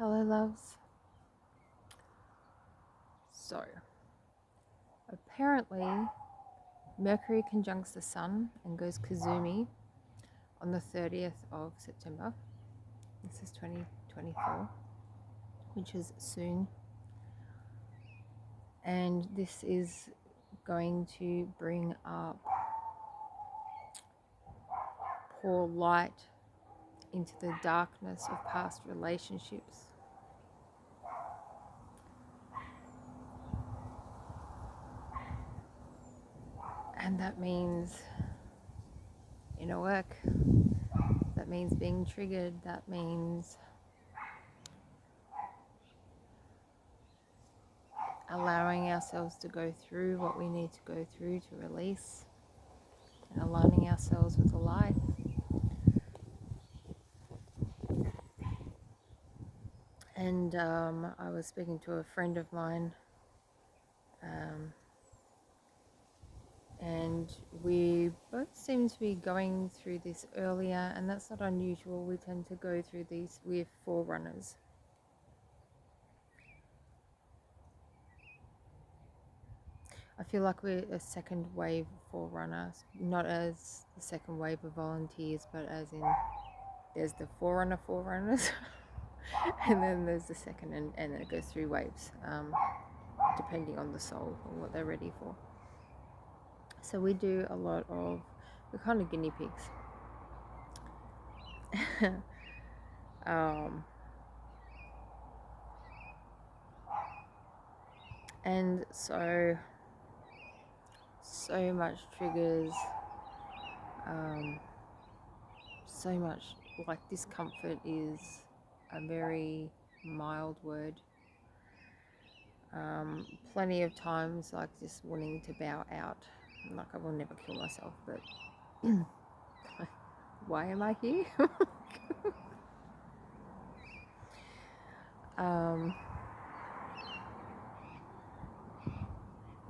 Hello, loves. So, apparently, Mercury conjuncts the Sun and goes Kazumi on the 30th of September. This is 2024, which is soon. And this is going to bring up, pour light into the darkness of past relationships. And that means inner work. That means being triggered. That means allowing ourselves to go through what we need to go through to release, and aligning ourselves with the light. And I was speaking to a friend of mine, and we both seem to be going through this earlier, and that's not unusual. We tend to go through these with forerunners. I feel like we're a second wave forerunners, not as the second wave of volunteers, but as in there's the forerunners, and then there's the second, and it goes through waves, depending on the soul or what they're ready for. So we do a lot of, we're kind of guinea pigs. And so much triggers, so much, like, discomfort is a very mild word. Plenty of times, like, just wanting to bow out. Like, I will never kill myself, but why am I here?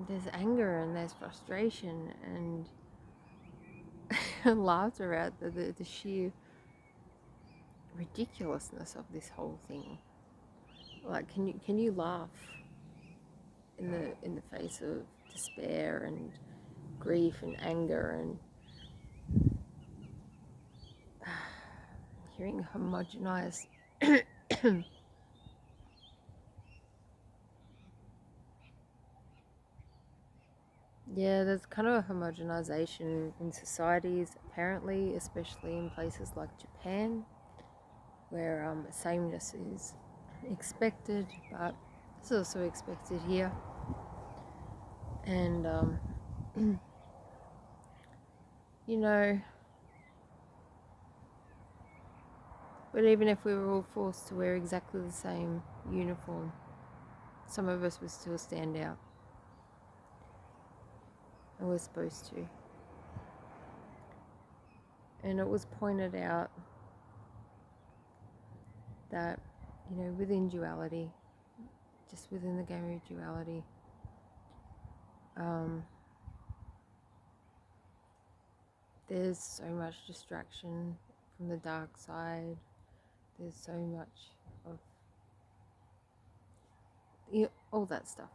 There's anger and there's frustration and laughter at the sheer ridiculousness of this whole thing. Like, can you laugh in the face of despair and grief and anger and hearing homogenized yeah, there's kind of a homogenization in societies, apparently, especially in places like Japan, where sameness is expected, but it's also expected here. And you know, but even if we were all forced to wear exactly the same uniform, some of us would still stand out, and we're supposed to. And it was pointed out that, you know, within duality, just within the game of duality, there's so much distraction from the dark side. There's so much of, you know, all that stuff.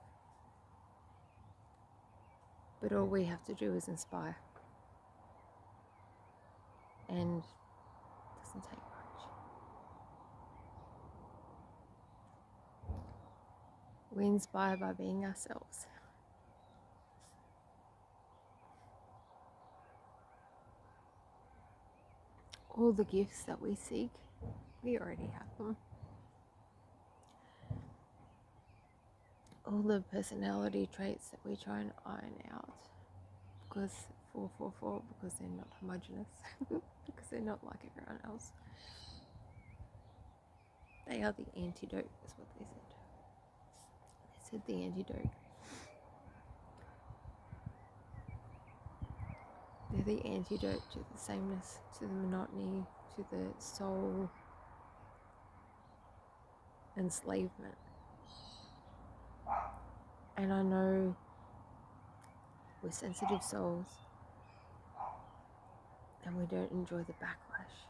But all we have to do is inspire. And it doesn't take much. We inspire by being ourselves. All the gifts that we seek, we already have them. All the personality traits that we try and iron out, because 444, because they're not homogenous, because they're not like everyone else. They are the antidote, is what they said. They said the antidote. They're the antidote to the sameness, to the monotony, to the soul enslavement. And I know we're sensitive souls and we don't enjoy the backlash.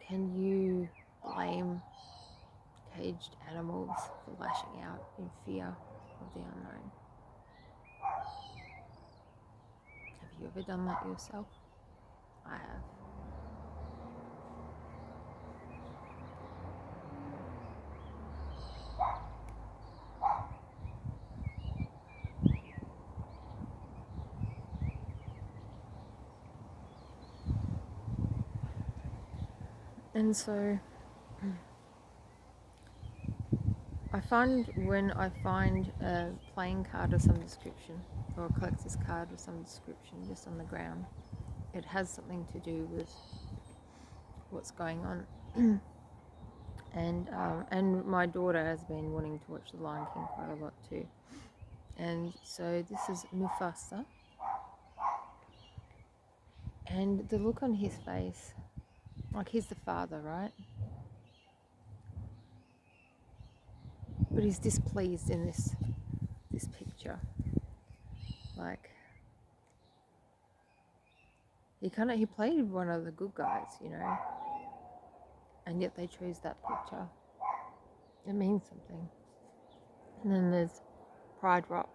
can you blame caged animals for lashing out in fear of the unknown? Have you ever done that yourself? I have. And so I find when I find a playing card of some description or a collector's card of some description just on the ground, it has something to do with what's going on. And my daughter has been wanting to watch The Lion King quite a lot too. And so this is Mufasa. And the look on his face, like he's the father, right? But he's displeased in this picture. Like he played one of the good guys, you know, and yet they chose that picture. It means something. And then there's Pride Rock.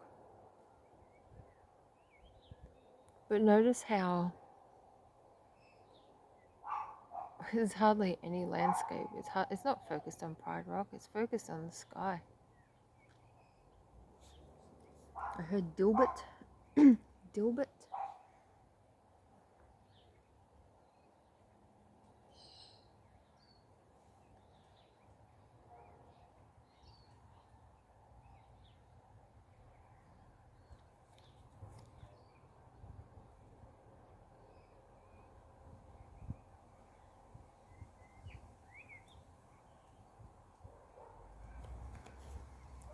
But notice how there's hardly any landscape. It's not focused on Pride Rock. It's focused on the sky. I heard Dilbert. Dilbert.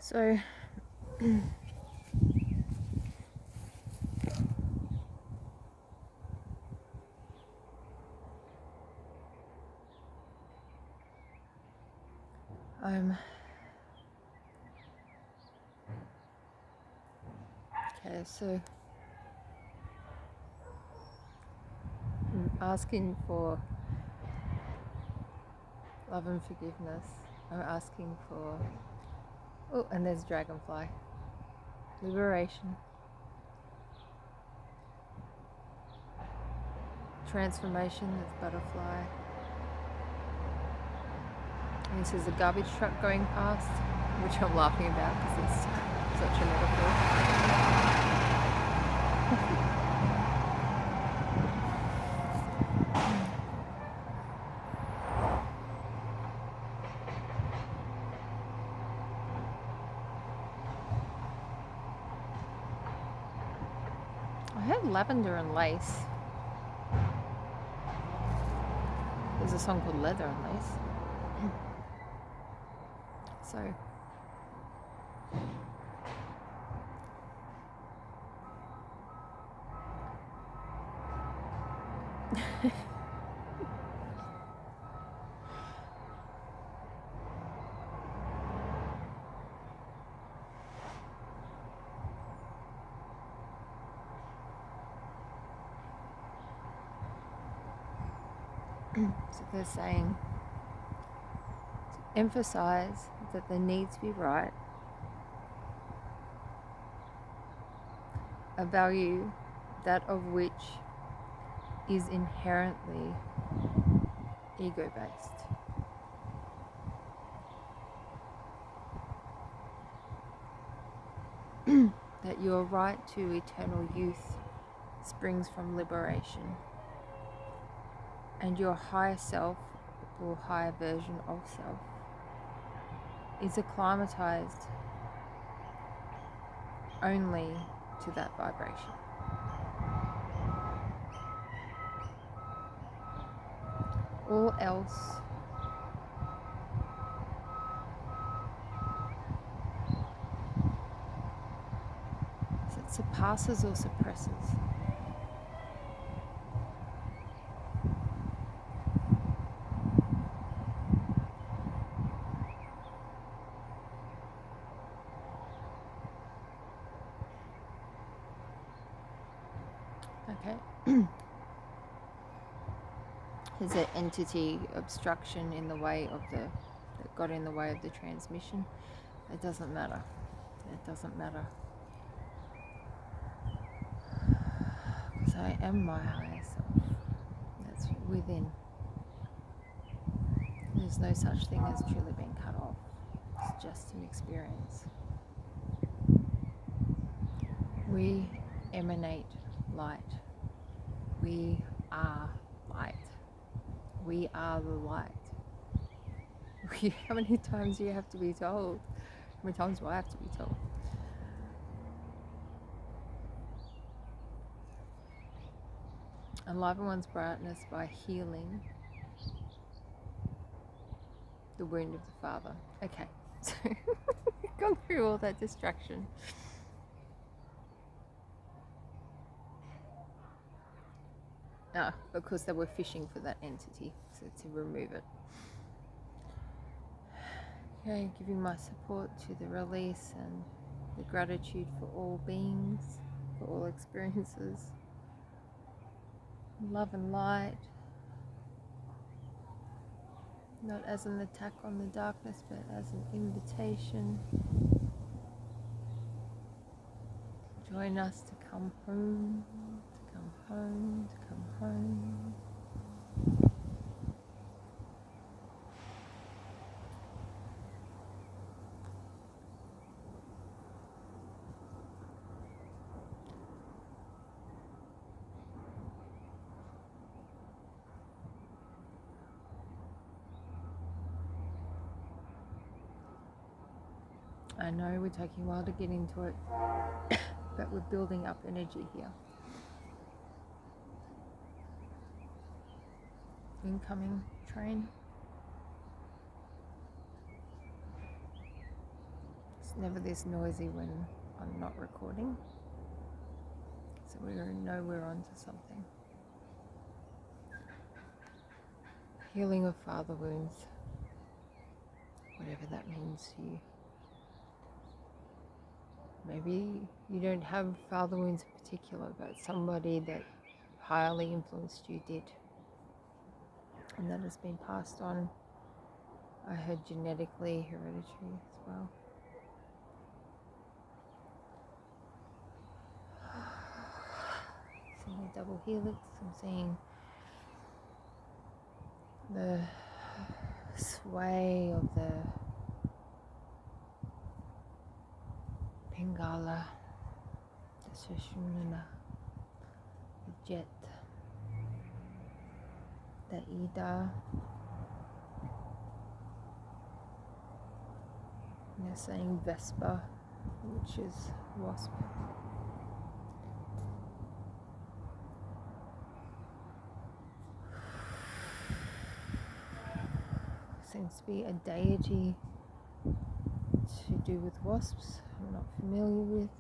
So okay, so I'm asking for love and forgiveness. I'm asking for, oh, and there's dragonfly. Liberation. Transformation, there's butterfly. And this is a garbage truck going past, which I'm laughing about because it's such a metaphor. I heard Lavender and Lace. There's a song called Leather and Lace. So so they're saying to emphasize that there needs to be right, a value that of which is inherently ego-based. That your right to eternal youth springs from liberation, and your higher self or higher version of self is acclimatized only to that vibration. All else surpasses or suppresses. Okay. There's an entity obstruction in the way of that got in the way of the transmission. It doesn't matter. It doesn't matter. Because I am my higher self. That's within. There's no such thing as truly being cut off. It's just an experience. We emanate light. We are light. We are the light. How many times do you have to be told? How many times do I have to be told? Enliven one's brightness by healing the wound of the father. Okay, so we've gone through all that distraction. Because they were fishing for that entity, so to remove it. Okay, giving my support to the release and the gratitude for all beings, for all experiences. Love and light, not as an attack on the darkness, but as an invitation. Join us to come home, to come home, to come home. I know we're taking a while to get into it, but we're building up energy here. Incoming train. It's never this noisy when I'm not recording, so we know we're onto something. Healing of father wounds, whatever that means to you. Maybe you don't have father wounds in particular, but somebody that highly influenced you did. And that has been passed on, I heard, genetically, hereditary as well. Seeing a double helix, I'm seeing the sway of the Pingala, the Sushumna, the Jet, the Ida, and they're saying Vespa, which is wasp. Seems to be a deity to do with wasps. I'm not familiar with.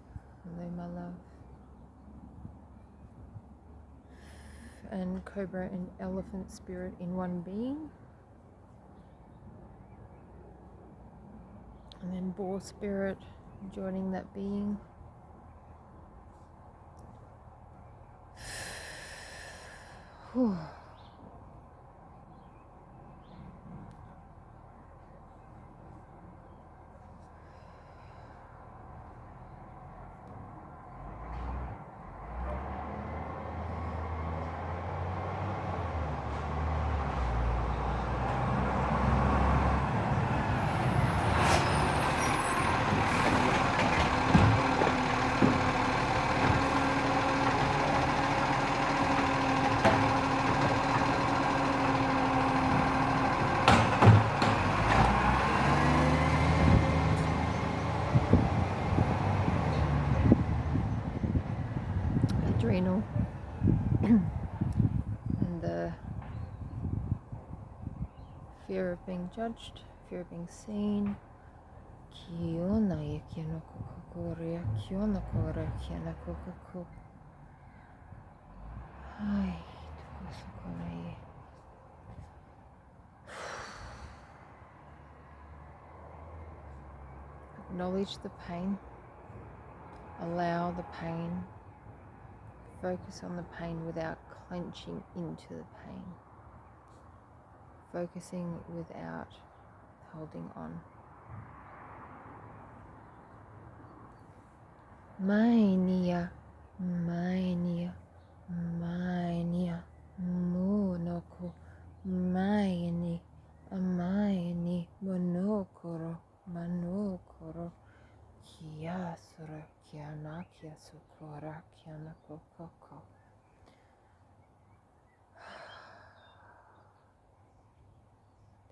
Hello, my love. And cobra and elephant spirit in one being. And then boar spirit joining that being. Whew. Adrenal and the fear of being judged, fear of being seen. Kiona e kiona kokokorea, kiona kore kiona kokoko. Ai, tukosokore. Acknowledge the pain. Allow the pain. Focus on the pain without clenching into the pain. focusing without holding on. Mainia, mainia, mainia, monoko, maini, amaini, monokoro, manokoro, kiasura, kianakia sukora, kianakokoko.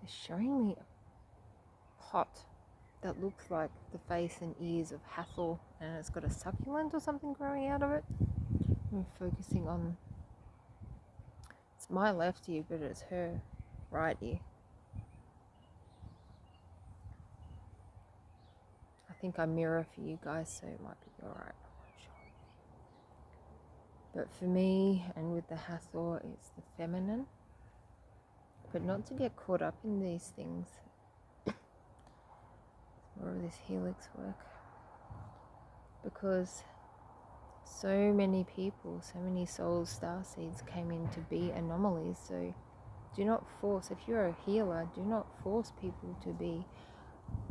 They're showing me a pot that looks like the face and ears of Hathor, and it's got a succulent or something growing out of it. I'm focusing on, it's my left ear, but it's her right ear. I think I mirror for you guys, so it might be alright, I'm not sure. But for me, and with the Hathor, it's the feminine. But not to get caught up in these things. More of this helix work. Because so many people, so many soul starseeds came in to be anomalies. So do not force, if you're a healer, do not force people to be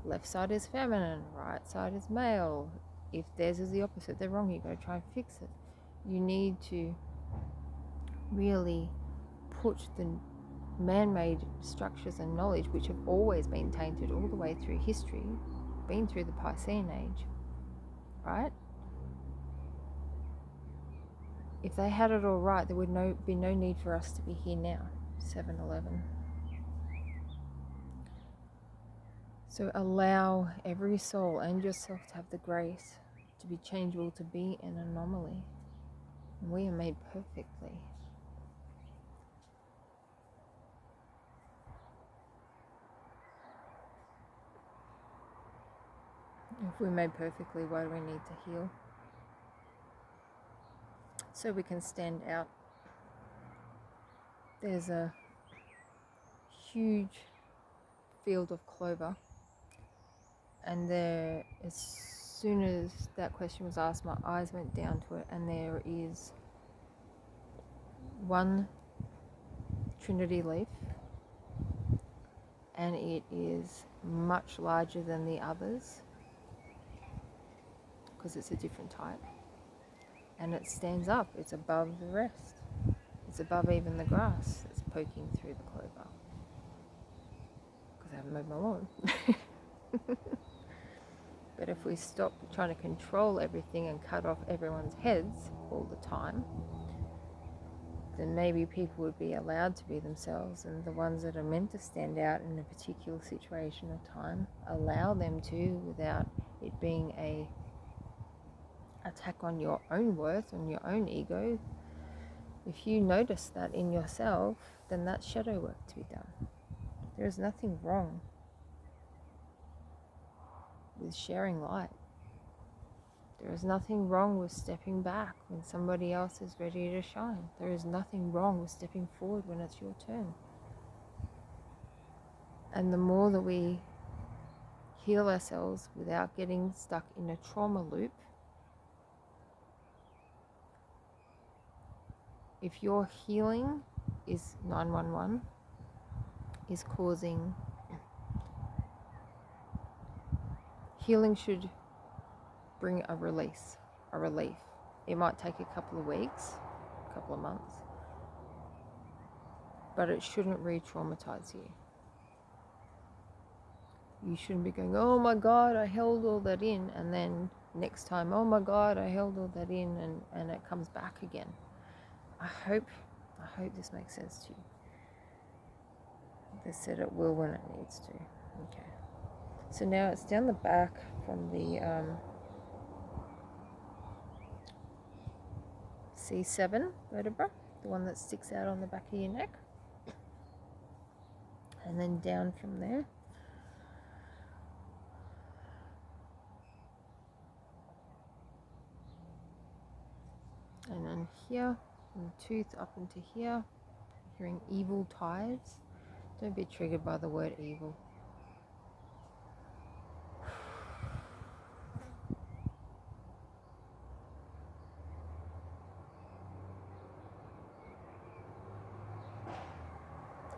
left side is feminine, right side is male. If theirs is the opposite, they're wrong. You've got to try and fix it. You need to really put the man-made structures and knowledge, which have always been tainted all the way through history, been through the Piscean age, right? If they had it all right, there would be no need for us to be here now. 7-11. So allow every soul and yourself to have the grace to be changeable, to be an anomaly. And we are made perfectly. If we're made perfectly, why do we need to heal? So we can stand out. There's a huge field of clover, and there, as soon as that question was asked, my eyes went down to it, and there is one Trinity leaf, and it is much larger than the others because it's a different type, and it stands up, it's above the rest, it's above even the grass that's poking through the clover because I haven't mowed my lawn. But if we stop trying to control everything and cut off everyone's heads all the time, then maybe people would be allowed to be themselves, and the ones that are meant to stand out in a particular situation or time, allow them to, without it being a attack on your own worth, on your own ego. If you notice that in yourself, then that's shadow work to be done. There is nothing wrong with sharing light. There is nothing wrong with stepping back when somebody else is ready to shine. There is nothing wrong with stepping forward when it's your turn. And the more that we heal ourselves without getting stuck in a trauma loop, if your healing is 911, is causing, healing should bring a release, a relief. It might take a couple of weeks, a couple of months, but it shouldn't re-traumatize you. You shouldn't be going, oh my God, I held all that in, and then next time, oh my God, I held all that in, and it comes back again. I hope this makes sense to you. They said it will when it needs to. Okay. So now it's down the back from the C7 vertebra, the one that sticks out on the back of your neck, and then down from there. And then here, from the tooth up into here, hearing evil tides. Don't be triggered by the word evil.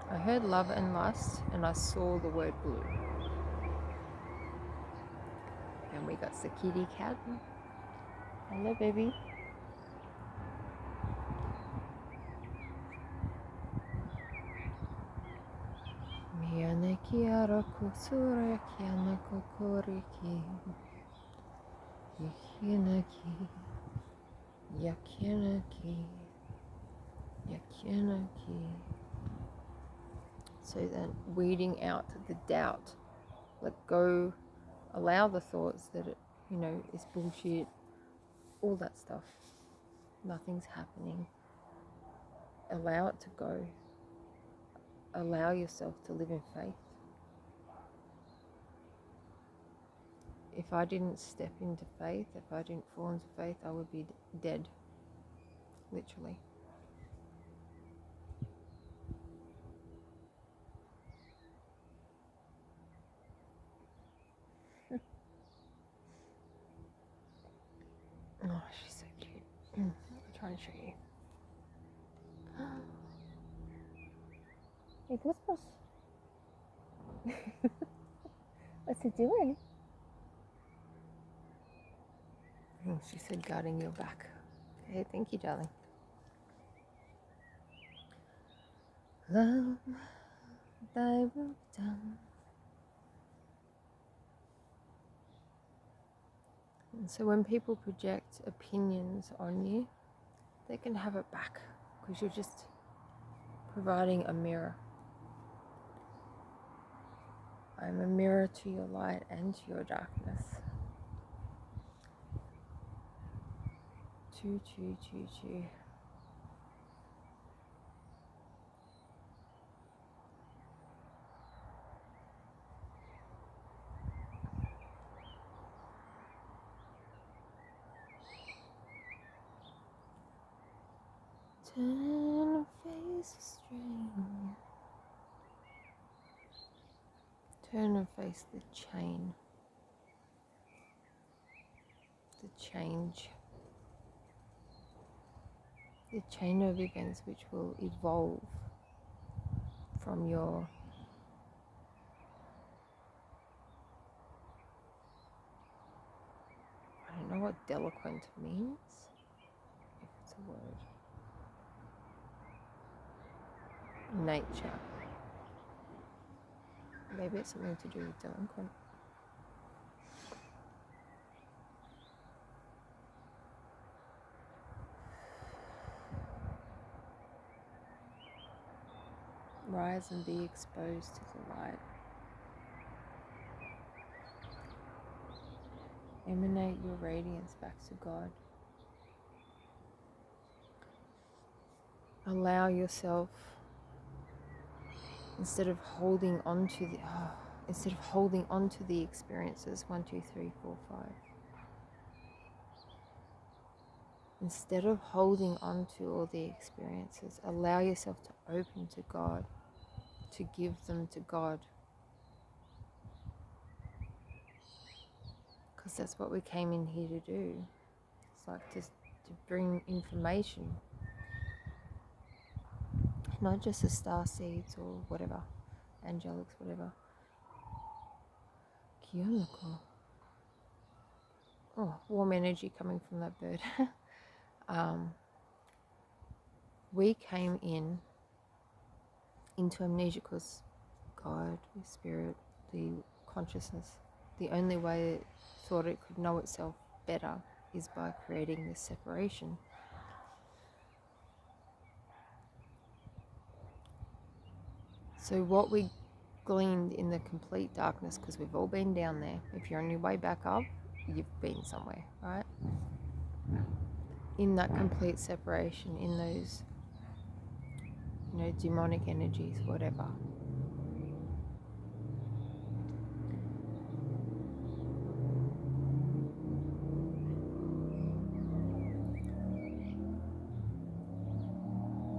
I heard love and lust, and I saw the word blue. And we got the kitty cat. Hello, baby. Miana kiara kusura kiana kokoriki. Yakinaki. Yakinaki. Yakinaki. So then weeding out the doubt. Let go. Allow the thoughts that it, is bullshit. All that stuff. Nothing's happening. Allow it to go. Allow yourself to live in faith. If I didn't step into faith, if I didn't fall into faith, I would be dead. Literally. Oh, she's so cute. I'll try and show you. Hey, Puss Puss. What's it doing? Oh, she said guarding your back. Okay, thank you, darling. Love, thy will done. And so when people project opinions on you, they can have it back because you're just providing a mirror. I'm a mirror to your light and to your darkness. Choo, choo, choo, choo. Turn and face the strain. Turn and face the chain. The change. The chain of events which will evolve from your I don't know what delinquent means, if it's a word. Nature. Maybe it's something to do with delinquent. Rise and be exposed to the light. Emanate your radiance back to God. Allow yourself, instead of holding on to the experiences, 1, 2, 3, 4, 5. Instead of holding on to all the experiences, allow yourself to open to God, to give them to God. Because that's what we came in here to do. It's like just to bring information. Not just the star seeds or whatever, angelics, whatever. Kiyonoko. Oh, warm energy coming from that bird. We came into amnesia because God, the spirit, the consciousness, the only way it thought it could know itself better is by creating this separation. So what we gleaned in the complete darkness, because we've all been down there, if you're on your way back up, you've been somewhere, right? In that complete separation, in those, demonic energies, whatever.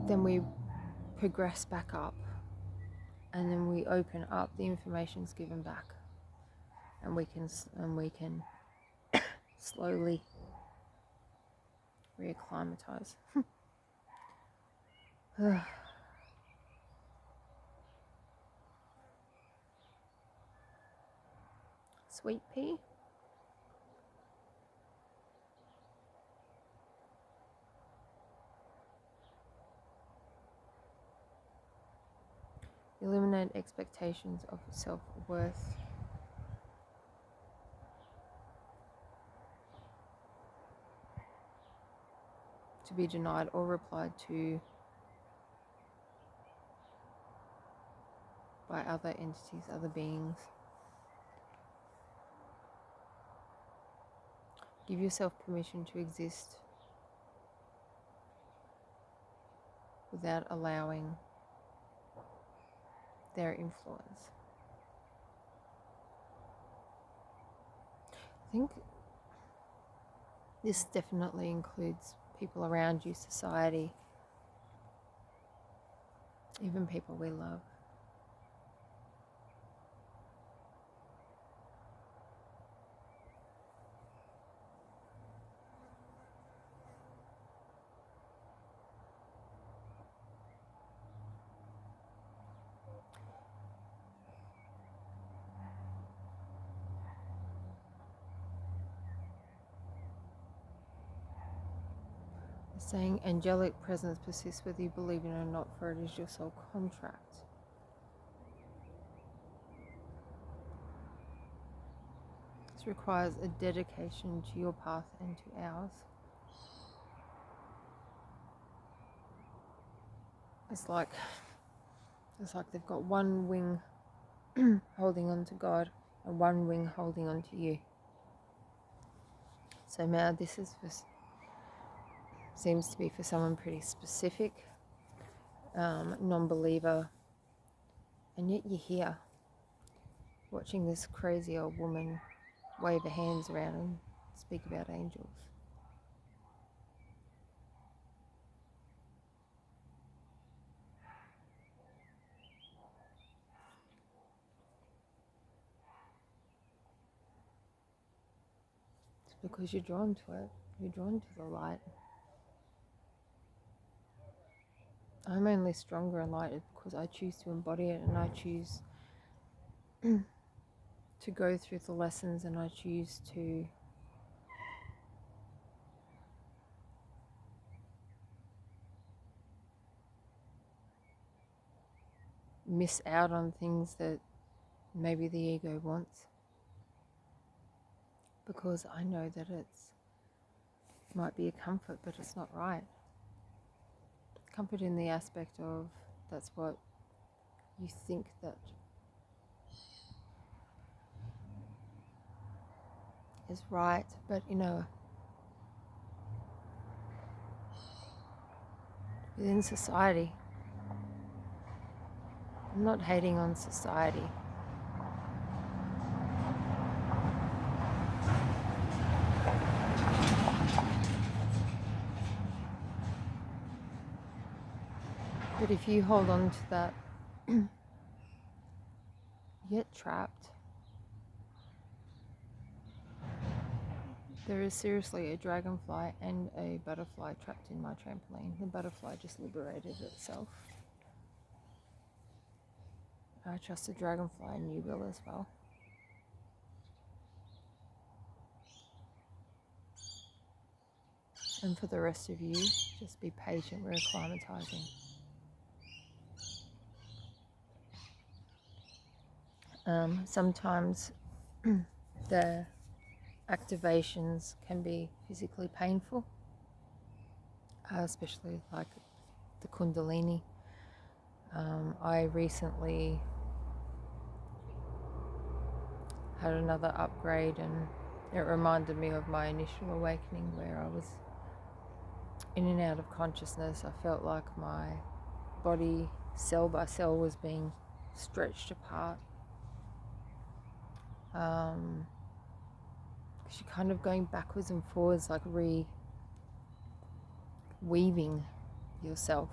Then we progress back up, and then we open up, the information's given back, and we can slowly reacclimatize. Sweet pea. Eliminate expectations of self-worth. To be denied or replied to by other entities, other beings. Give yourself permission to exist without allowing their influence. I think this definitely includes people around you, society, even people we love. Saying angelic presence persists whether you believe in it or not, for it is your soul contract. This requires a dedication to your path and to ours. It's like they've got one wing holding on to God and one wing holding on to you. So now this is seems to be for someone pretty specific, non-believer, and yet you're here watching this crazy old woman wave her hands around and speak about angels. It's because you're drawn to it. You're drawn to the light. I'm only stronger and lighter because I choose to embody it, and I choose to go through the lessons, and I choose to miss out on things that maybe the ego wants, because I know that it's might be a comfort, but it's not right. Comfort in the aspect of that's what you think that is right, but within society, I'm not hating on society. But if you hold on to that, you get trapped. There is seriously a dragonfly and a butterfly trapped in my trampoline. The butterfly just liberated itself. I trust the dragonfly, and you will as well. And for the rest of you, just be patient. We're acclimatizing. Sometimes the activations can be physically painful, especially like the Kundalini. I recently had another upgrade, and it reminded me of my initial awakening where I was in and out of consciousness. I felt like my body, cell by cell, was being stretched apart. Because you're kind of going backwards and forwards, like weaving yourself.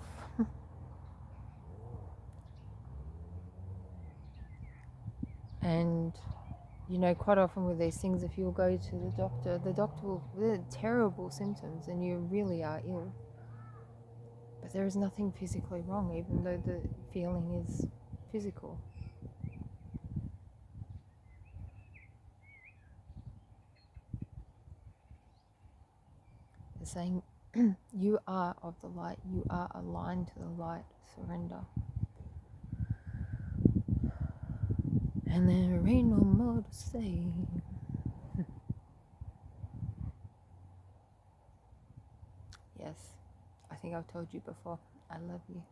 And quite often with these things, if you'll go to the doctor will, they're terrible symptoms and you really are ill. But there is nothing physically wrong, even though the feeling is physical. They're saying you are of the light, you are aligned to the light. Surrender. And there ain't no more to say. Yes, I think I've told you before, I love you.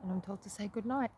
And I'm told to say good night.